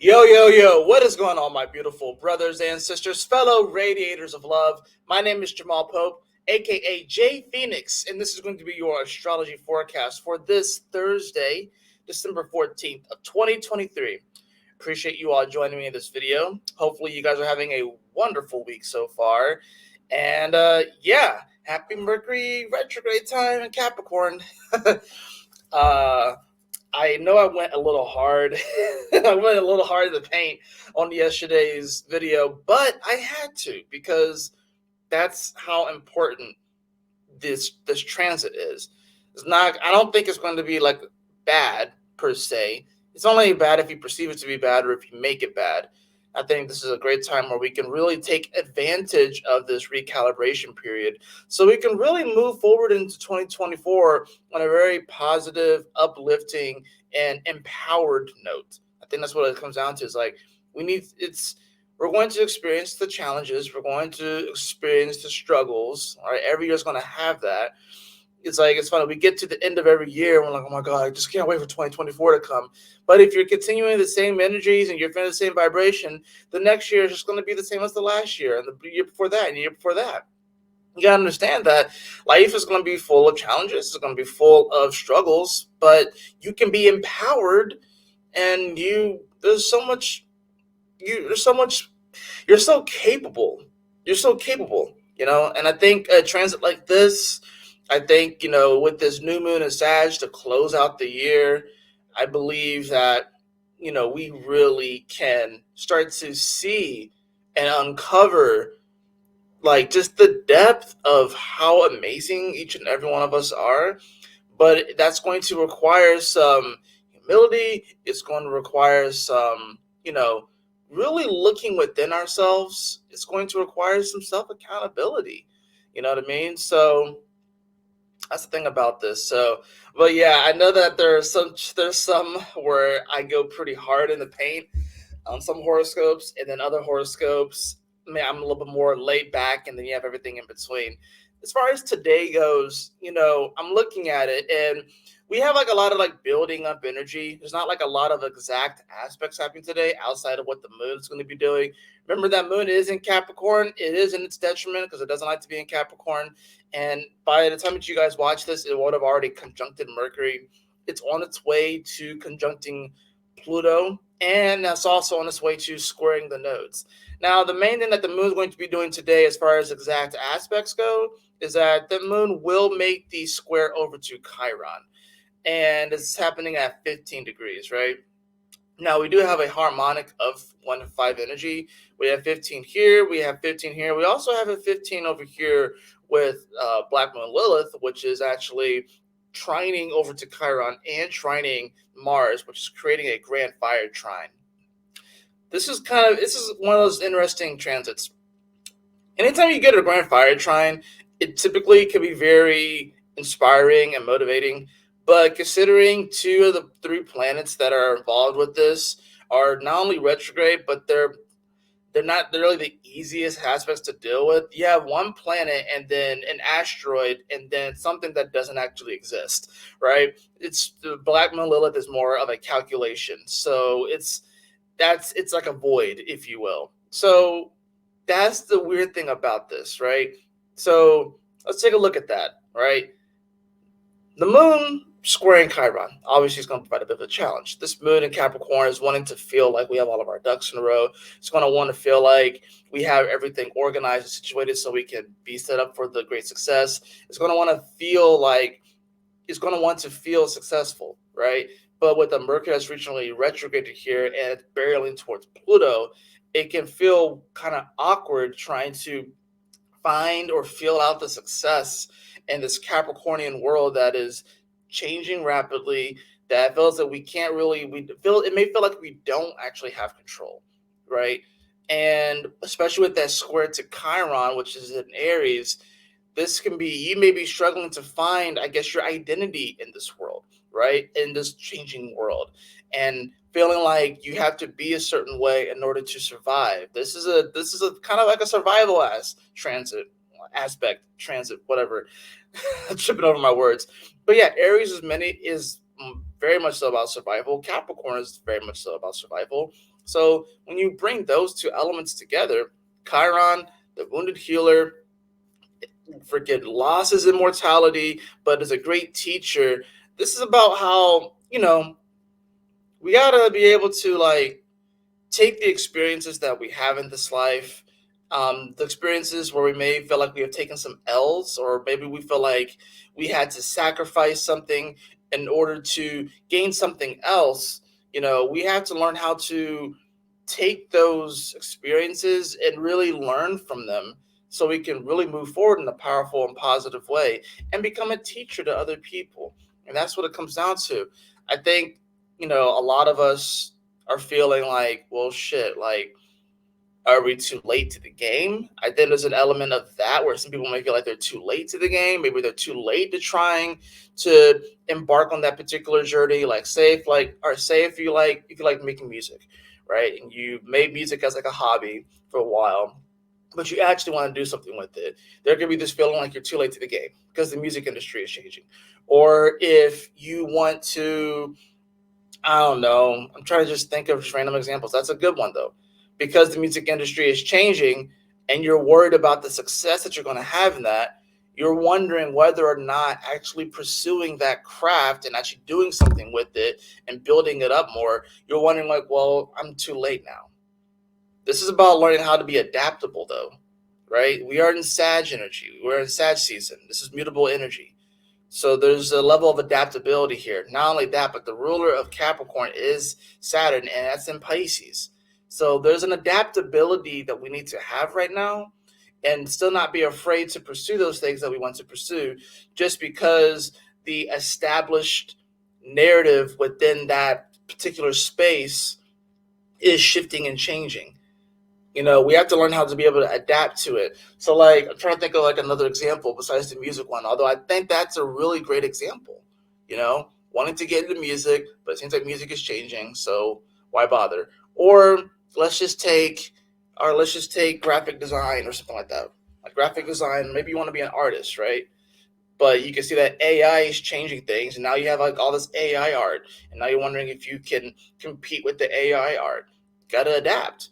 Yo, what is going on, my beautiful brothers and sisters, fellow radiators of love? My name is Jamal Pope, aka J Phoenix, and this is going to be your astrology forecast for this Thursday, December 14th of 2023. Appreciate you all joining me in this video. Hopefully, you guys are having a wonderful week so far. And happy Mercury retrograde time in Capricorn. uh, I know I went a little hard. I went a little hard in the paint on yesterday's video, but I had to because that's how important this transit is. It's not. I don't think it's going to be like bad per se. It's only bad if you perceive it to be bad or if you make it bad. I think this is a great time where we can really take advantage of this recalibration period so we can really move forward into 2024 on a very positive, uplifting, and empowered note. I think that's what it comes down to is like we're going to experience the challenges, we're going to experience the struggles. All right, every year is going to have that. It's funny. We get to the end of every year and we're like, oh my God, I just can't wait for 2024 to come. But if you're continuing the same energies and you're feeling the same vibration, the next year is just going to be the same as the last year and the year before that and the year before that. You gotta understand that life is going to be full of challenges. It's going to be full of struggles, but you can be empowered, and there's so much. You're so capable. You're so capable. And I think a transit like this, I think, with this new moon in Sag to close out the year, I believe that, we really can start to see and uncover like just the depth of how amazing each and every one of us are. But that's going to require some humility. It's going to require some, really looking within ourselves. It's going to require some self accountability. You know what I mean? So that's the thing about this. So, but yeah, I know that there's some where I go pretty hard in the paint on some horoscopes, and then other horoscopes, I'm a little bit more laid back, and then you have everything in between. As far as today goes, I'm looking at it, and we have like a lot of like building up energy. There's not like a lot of exact aspects happening today outside of what the moon is going to be doing. Remember that moon is in Capricorn. It is in its detriment because it doesn't like to be in Capricorn. And by the time that you guys watch this, it would have already conjuncted Mercury. It's on its way to conjuncting Pluto, and that's also on its way to squaring the nodes. Now, the main thing that the moon is going to be doing today, as far as exact aspects go, is that the moon will make the square over to Chiron, and it's happening at 15 degrees, right? Now, we do have a harmonic of 1 to 5 energy. We have 15 here. We have 15 here. We also have a 15 over here with Black Moon Lilith, which is actually trining over to Chiron and trining Mars, which is creating a grand fire trine. This is one of those interesting transits. Anytime you get a grand fire trine, it typically can be very inspiring and motivating. But considering 2 of the 3 planets that are involved with this are not only retrograde, but they're really the easiest aspects to deal with. You have one planet and then an asteroid and then something that doesn't actually exist, right? It's the Black Moon Lilith is more of a calculation. So it's like a void, if you will. So that's the weird thing about this, right? So let's take a look at that, right? The moon squaring Chiron obviously is going to provide a bit of a challenge. This moon in Capricorn is wanting to feel like we have all of our ducks in a row. It's going to want to feel like we have everything organized and situated so we can be set up for the great success. It's going to want to feel successful, right? But with the Mercury that's recently retrograded here and barreling towards Pluto, it can feel kind of awkward trying to find or feel out the success in this Capricornian world that is changing rapidly, that feels that it may feel like we don't actually have control, right? And especially with that square to Chiron, which is in Aries, you may be struggling to find, I guess, your identity in this world, right? In this changing world, and feeling like you have to be a certain way in order to survive. This is a kind of like a survival transit, whatever. I'm tripping over my words. But yeah, Aries is very much so about survival. Capricorn is very much so about survival. So when you bring those two elements together, Chiron, the wounded healer, freaking lost his immortality, but is a great teacher. This is about how, we gotta be able to like take the experiences that we have in this life, the experiences where we may feel like we have taken some L's, or maybe we feel like we had to sacrifice something in order to gain something else. We have to learn how to take those experiences and really learn from them so we can really move forward in a powerful and positive way and become a teacher to other people. And that's what it comes down to. I think, a lot of us are feeling like, well, shit, like, are we too late to the game? I think there's an element of that where some people may feel like they're too late to the game. Maybe they're too late to trying to embark on that particular journey. Like, say if you like making music, right? And you made music as like a hobby for a while, but you actually want to do something with it. There could be this feeling like you're too late to the game because the music industry is changing. Or if you want to, I don't know. I'm trying to just think of just random examples. That's a good one though, because the music industry is changing, and you're worried about the success that you're going to have in that. You're wondering whether or not actually pursuing that craft and actually doing something with it and building it up more. You're wondering like, well, I'm too late now. This is about learning how to be adaptable though, right? We are in Sag energy. We're in Sag season. This is mutable energy. So there's a level of adaptability here. Not only that, but the ruler of Capricorn is Saturn, and that's in Pisces. So there's an adaptability that we need to have right now, and still not be afraid to pursue those things that we want to pursue, just because the established narrative within that particular space is shifting and changing. We have to learn how to be able to adapt to it. So, like, I'm trying to think of like another example besides the music one. Although I think that's a really great example. Wanting to get into music, but it seems like music is changing. So why bother? Or let's just take, or let's just take graphic design or something like that. Like graphic design, maybe you want to be an artist, right? But you can see that AI is changing things, and now you have like all this AI art, and now you're wondering if you can compete with the AI art. Gotta adapt,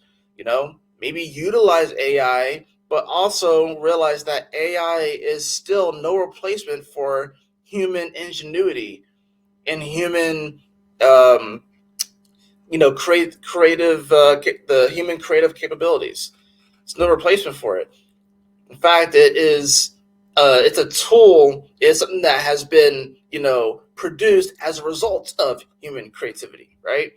maybe utilize AI, but also realize that AI is still no replacement for human ingenuity and human, um, creative, the human creative capabilities. It's no replacement for it. In fact, it's a tool. It's something that has been, produced as a result of human creativity, right?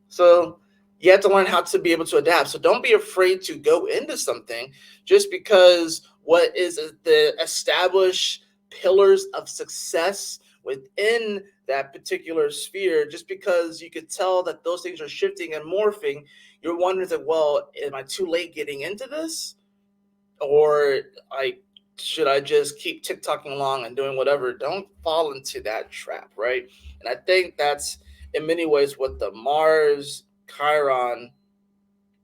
So you have to learn how to be able to adapt. So don't be afraid to go into something just because what is the established pillars of success within that particular sphere, just because you could tell that those things are shifting and morphing, you're wondering like, well, am I too late getting into this? Or like, should I just keep TikToking along and doing whatever? Don't fall into that trap, right? And I think that's in many ways what the Mars Chiron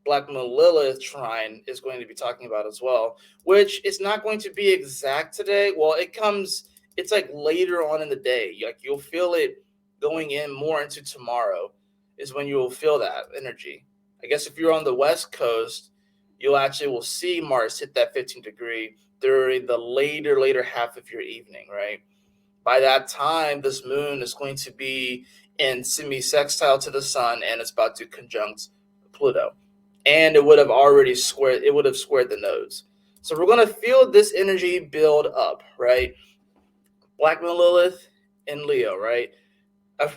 Black Moon Lilith trine is going to be talking about as well, which is not going to be exact today. Well, it's like later on in the day. Like you'll feel it going in more into tomorrow is when you will feel that energy. I guess if you're on the West Coast, you'll actually will see Mars hit that 15 degree during the later half of your evening, right? By that time, this moon is going to be in semi-sextile to the sun, and it's about to conjunct Pluto. And it would have squared the nodes. So we're going to feel this energy build up, right? Black Moon Lilith and Leo, right?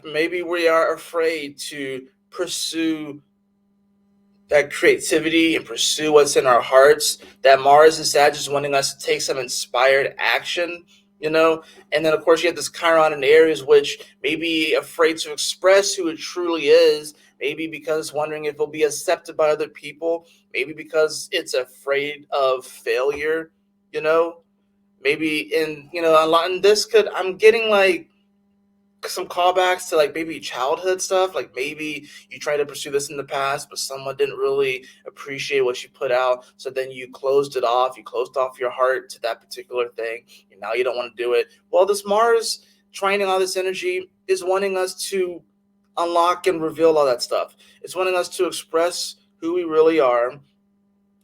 Maybe we are afraid to pursue that creativity and pursue what's in our hearts. That Mars and Sag is wanting us to take some inspired action, And then, of course, you have this Chiron in Aries, which may be afraid to express who it truly is, maybe because wondering if it'll be accepted by other people, maybe because it's afraid of failure, you know? Maybe a lot, and this could, I'm getting like, some callbacks to like maybe childhood stuff, like maybe you tried to pursue this in the past but someone didn't really appreciate what you put out, so then you closed off your heart to that particular thing, and now you don't want to do it. Well, this Mars training all this energy is wanting us to unlock and reveal all that stuff. It's wanting us to express who we really are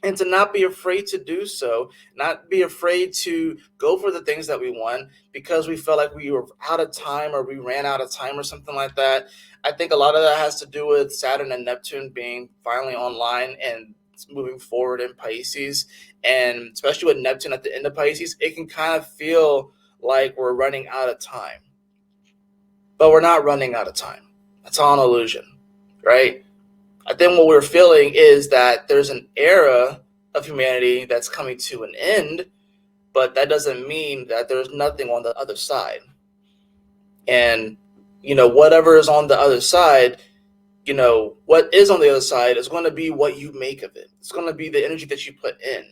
and to not be afraid to do so, not be afraid to go for the things that we want because we felt like we were out of time or we ran out of time or something like that. I think a lot of that has to do with Saturn and Neptune being finally online and moving forward in Pisces. And especially with Neptune at the end of Pisces, it can kind of feel like we're running out of time. But we're not running out of time. That's all an illusion, right? I think what we're feeling is that there's an era of humanity that's coming to an end, but that doesn't mean that there's nothing on the other side. And, whatever is on the other side, what is on the other side is going to be what you make of it. It's going to be the energy that you put in.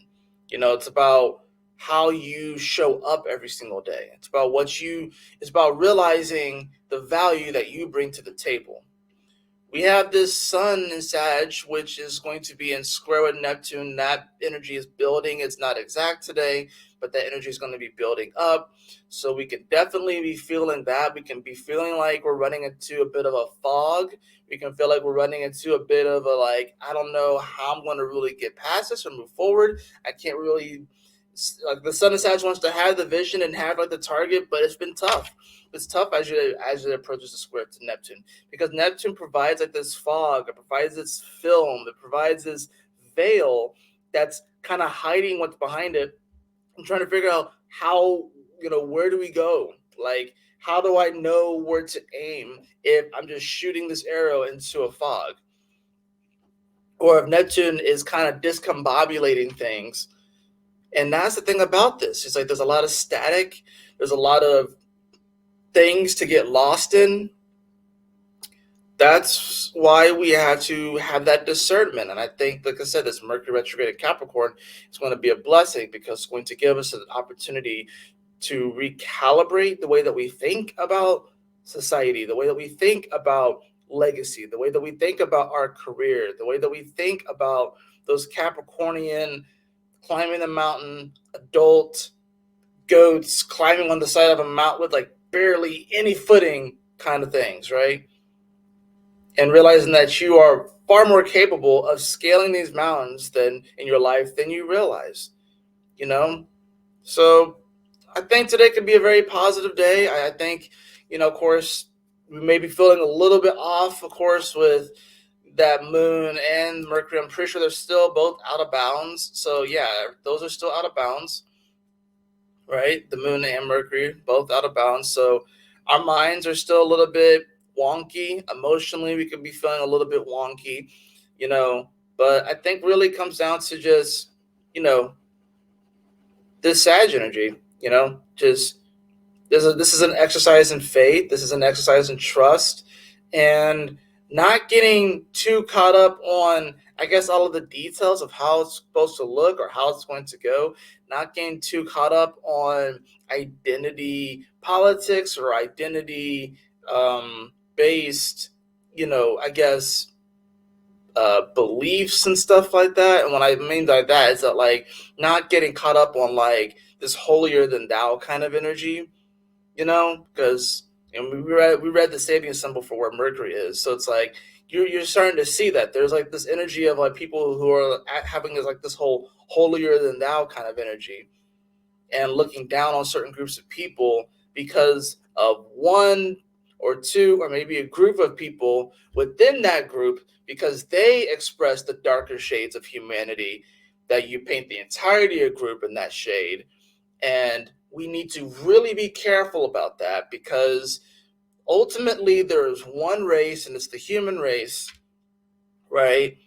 It's about how you show up every single day. It's about realizing the value that you bring to the table. We have this sun in Sag, which is going to be in square with Neptune. That energy is building. It's not exact today, but that energy is going to be building up. So we can definitely be feeling that. We can be feeling like we're running into a bit of a fog. We can feel like we're running into a bit of I don't know how I'm going to really get past this or move forward. I can't really, the sun in Sag wants to have the vision and have the target, but it's been tough. It's tough as it approaches the square to Neptune, because Neptune provides this fog, it provides this film, it provides this veil that's kind of hiding what's behind it. I'm trying to figure out how, where do we go? How do I know where to aim if I'm just shooting this arrow into a fog? Or if Neptune is kind of discombobulating things. And that's the thing about this. It's there's a lot of static, there's a lot of things to get lost in. That's why we have to have that discernment. And I think, like I said, this Mercury retrograde in Capricorn is going to be a blessing because it's going to give us an opportunity to recalibrate the way that we think about society, the way that we think about legacy, the way that we think about our career, the way that we think about those Capricornian climbing the mountain, adult goats climbing on the side of a mountain with barely any footing kind of things, right? And realizing that you are far more capable of scaling these mountains than in your life than you realize, So I think today could be a very positive day. I think, of course, we may be feeling a little bit off, of course, with that moon and Mercury. I'm pretty sure they're still both out of bounds. So yeah, those are still out of bounds. Right? The moon and Mercury, both out of bounds. So our minds are still a little bit wonky. Emotionally, we could be feeling a little bit wonky, but I think really comes down to just, this Sag energy, just this is an exercise in faith. This is an exercise in trust, and not getting too caught up on, I guess, all of the details of how it's supposed to look or how it's going to go. Not getting too caught up on identity politics or identity based, I guess, beliefs and stuff like that. And what I mean by that is that not getting caught up on this holier than thou kind of energy, because we read the Sabian symbol for where Mercury is. So it's you're starting to see that there's this energy of people who are having this whole holier than thou kind of energy and looking down on certain groups of people because of one or two or maybe a group of people within that group, because they express the darker shades of humanity, that you paint the entirety of a group in that shade. And we need to really be careful about that, because ultimately there is one race and it's the human race, right?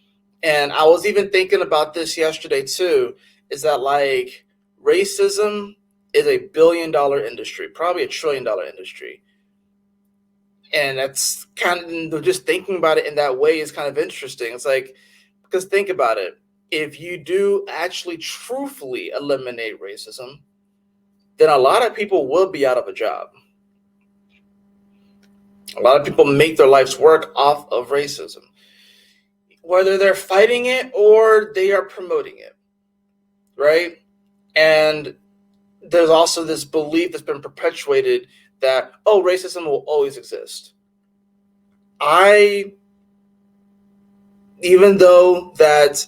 And I was even thinking about this yesterday too, is that racism is a $1 billion industry, probably a $1 trillion industry. And that's kind of, just thinking about it in that way is kind of interesting. It's because think about it. If you do actually truthfully eliminate racism, then a lot of people will be out of a job. A lot of people make their life's work off of racism, whether they're fighting it or they are promoting it, right? And there's also this belief that's been perpetuated that, racism will always exist. I, even though that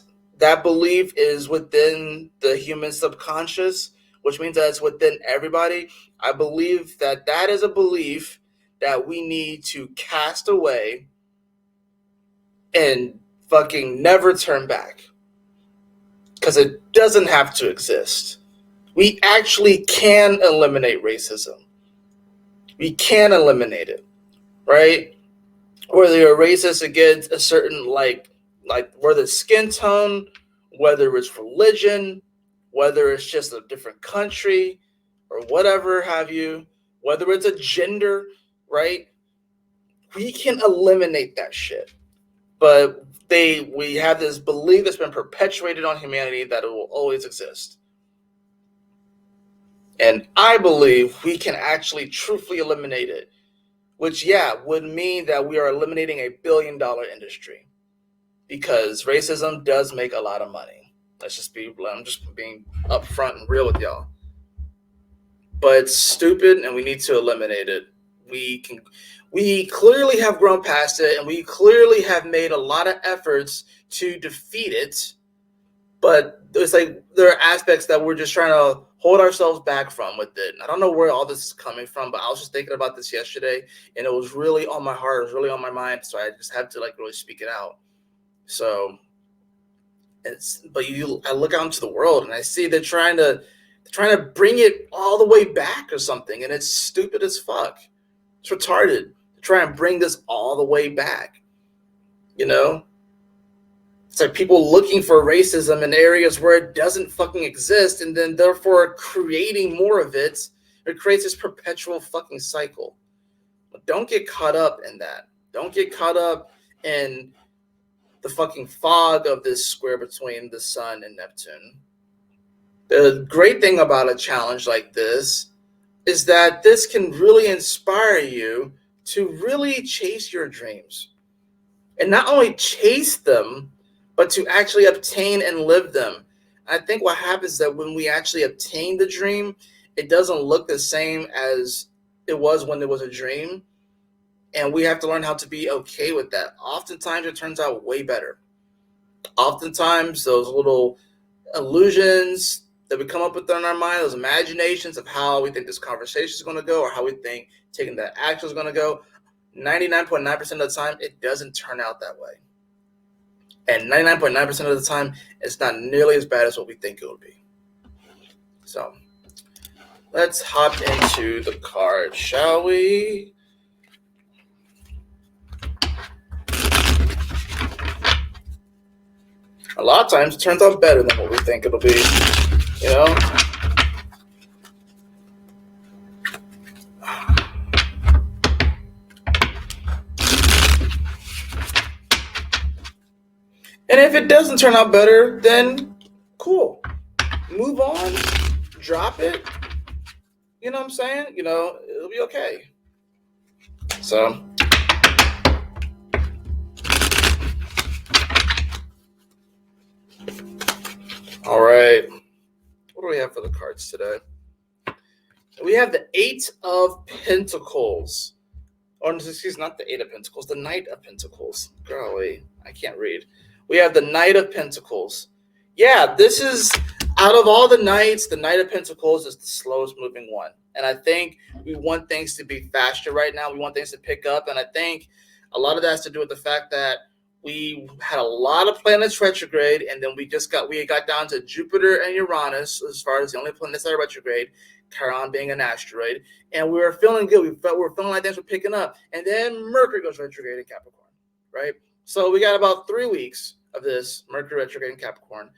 belief is within the human subconscious, which means that it's within everybody, I believe that is a belief that we need to cast away and fucking never turn back, because it doesn't have to exist. We actually can eliminate racism. We can eliminate it, right? Whether you're racist against a certain whether it's skin tone, whether it's religion, whether it's just a different country or whatever have you, whether it's a gender, right? We can eliminate that shit. But we have this belief that's been perpetuated on humanity that it will always exist. And I believe we can actually truthfully eliminate it, which, yeah, would mean that we are eliminating $1 billion industry, because racism does make a lot of money. I'm just being upfront and real with y'all. But it's stupid and we need to eliminate it. We clearly have grown past it and we clearly have made a lot of efforts to defeat it. But it's like there are aspects that we're just trying to hold ourselves back from with it. I don't know where all this is coming from, but I was just thinking about this yesterday and it was really on my heart. It was really on my mind. So I just had to really speak it out. So I look out into the world and I see they're trying to bring it all the way back or something, and it's stupid as fuck. It's retarded to try and bring this all the way back. It's like people looking for racism in areas where it doesn't fucking exist, and then therefore creating more of it. It creates this perpetual fucking cycle. But don't get caught up in that. Don't get caught up in the fucking fog of this square between the sun and Neptune. The great thing about a challenge like this is that this can really inspire you to really chase your dreams. And not only chase them, but to actually obtain and live them. I think what happens is that when we actually obtain the dream, it doesn't look the same as it was when it was a dream. And we have to learn how to be okay with that. Oftentimes, it turns out way better. Oftentimes, those little illusions that we come up with in our mind, those imaginations of how we think this conversation is going to go or how we think taking that action is going to go, 99.9% of the time, it doesn't turn out that way. And 99.9% of the time, it's not nearly as bad as what we think it would be. So let's hop into the card, shall we? A lot of times it turns out better than what we think it'll be, And if it doesn't turn out better, then cool. Move on, drop it. You know what I'm saying? It'll be okay. So, all right. What do we have for the cards today? We have the Eight of Pentacles. Or, excuse me, not the Eight of Pentacles, the Knight of Pentacles. Golly, I can't read. We have the Knight of Pentacles. Yeah, this is, out of all the Knights, the Knight of Pentacles is the slowest moving one. And I think we want things to be faster right now. We want things to pick up. And I think a lot of that has to do with the fact that we had a lot of planets retrograde, and then we got down to Jupiter and Uranus as far as the only planets that are retrograde, Chiron being an asteroid, and we were feeling good. We were feeling like things were picking up, and then Mercury goes retrograde in Capricorn, right? So we got about 3 weeks of this Mercury retrograde in Capricorn,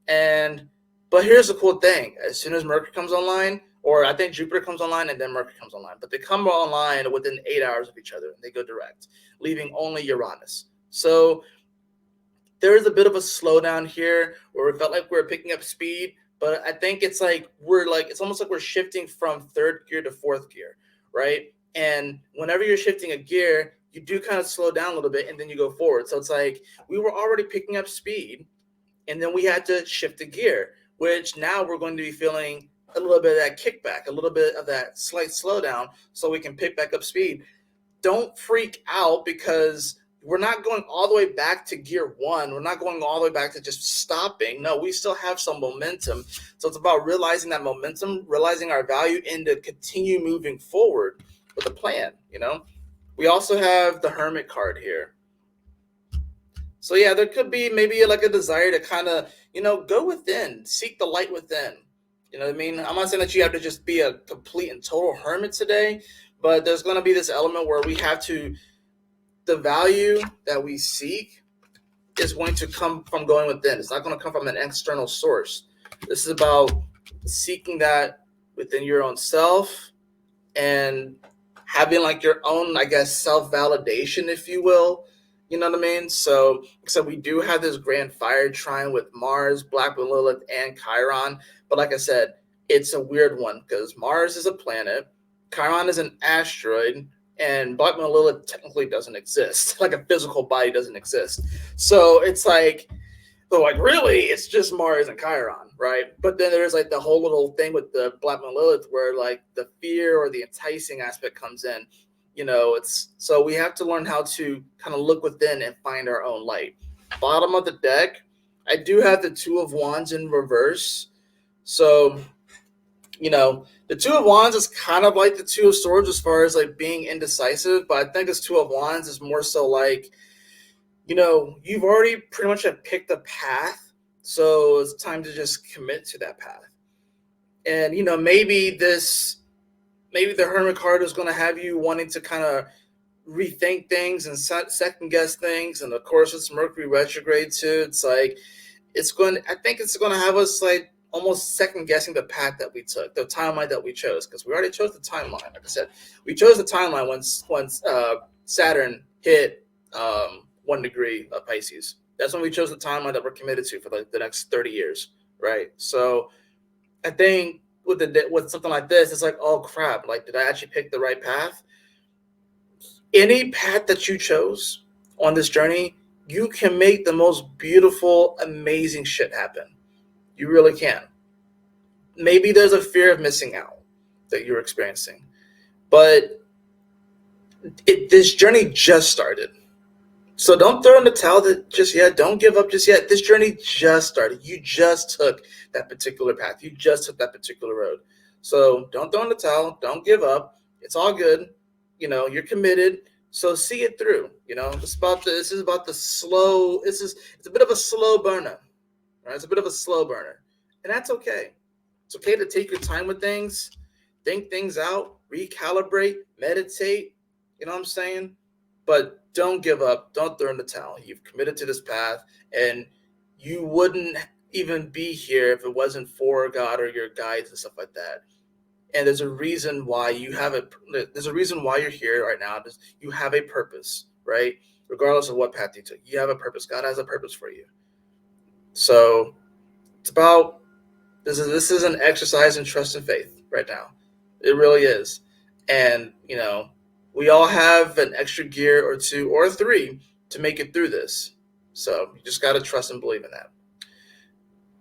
but here's the cool thing: as soon as Mercury comes online, or I think Jupiter comes online and then Mercury comes online, but they come online within 8 hours of each other, and they go direct, leaving only Uranus. So there is a bit of a slowdown here where we felt like we were picking up speed, but I think it's almost like we're shifting from third gear to fourth gear, right? And whenever you're shifting a gear, you do kind of slow down a little bit and then you go forward. So it's like we were already picking up speed and then we had to shift a gear, which now we're going to be feeling a little bit of that kickback, a little bit of that slight slowdown so we can pick back up speed. don't freak out, because we're not going all the way back to gear one. We're not going all the way back to just stopping. No, we still have some momentum. So it's about realizing that momentum, realizing our value, and to continue moving forward with a plan, We also have the Hermit card here. So yeah, there could be maybe like a desire to kind of, go within, seek the light within. You know what I mean? I'm not saying that you have to just be a complete and total hermit today, but there's going to be this element where we have to, the value that we seek is going to come from going within. It's not going to come from an external source. This is about seeking that within your own self and having like your own, I guess, self-validation, if you will. You know what I mean? So we do have this grand fire trine with Mars, Black Moon Lilith, and Chiron. But like I said, it's a weird one because Mars is a planet, Chiron is an asteroid, and Black Moon Lilith technically doesn't exist. Like a physical body doesn't exist. So it's like, so like really, it's just Mars and Chiron, right? But then there's like the whole little thing with the Black Moon Lilith where like the fear or the enticing aspect comes in. It's so we have to learn how to kind of look within and find our own light. Bottom of the deck, I do have the Two of Wands in reverse. So, the Two of Wands is kind of like the Two of Swords as far as like being indecisive, but I think this Two of Wands is more so like, you've already pretty much have picked a path, so it's time to just commit to that path. And, maybe the Hermit card is going to have you wanting to kind of rethink things and second guess things. And of course, it's Mercury retrograde too. It's like, I think it's going to have us like almost second guessing the path that we took, the timeline that we chose, because we already chose the timeline. Like I said, we chose the timeline once Saturn hit 1 degree of Pisces. That's when we chose the timeline that we're committed to for like the next 30 years, right? So I think with something like this, it's like, oh crap, like did I actually pick the right path? Any path that you chose on this journey, you can make the most beautiful, amazing shit happen. You really can. Maybe there's a fear of missing out that you're experiencing, but this journey just started. So don't throw in the towel just yet. Don't give up just yet. This journey just started. You just took that particular path. You just took that particular road. So don't throw in the towel. Don't give up. It's all good. You're committed. So see it through. This is about the slow. It's a bit of a slow burner. Right? It's a bit of a slow burner. And that's okay. It's okay to take your time with things, think things out, recalibrate, meditate. You know what I'm saying? But don't give up. Don't throw in the towel. You've committed to this path, and you wouldn't even be here if it wasn't for God or your guides and stuff like that. And there's a reason why there's a reason why you're here right now. You have a purpose, right? Regardless of what path you took, you have a purpose. God has a purpose for you. So it's about this is an exercise in trust and faith right now. It really is. And we all have an extra gear or two or three to make it through this. So you just got to trust and believe in that.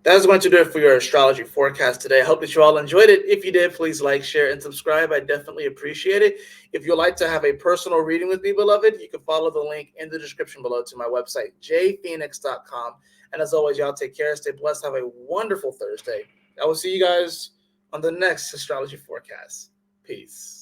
That is going to do it for your astrology forecast today. I hope that you all enjoyed it. If you did, please like, share, and subscribe. I definitely appreciate it. If you'd like to have a personal reading with me, beloved, you can follow the link in the description below to my website, jphoenix.com. And as always, y'all take care, stay blessed, have a wonderful Thursday. I will see you guys on the next astrology forecast. Peace.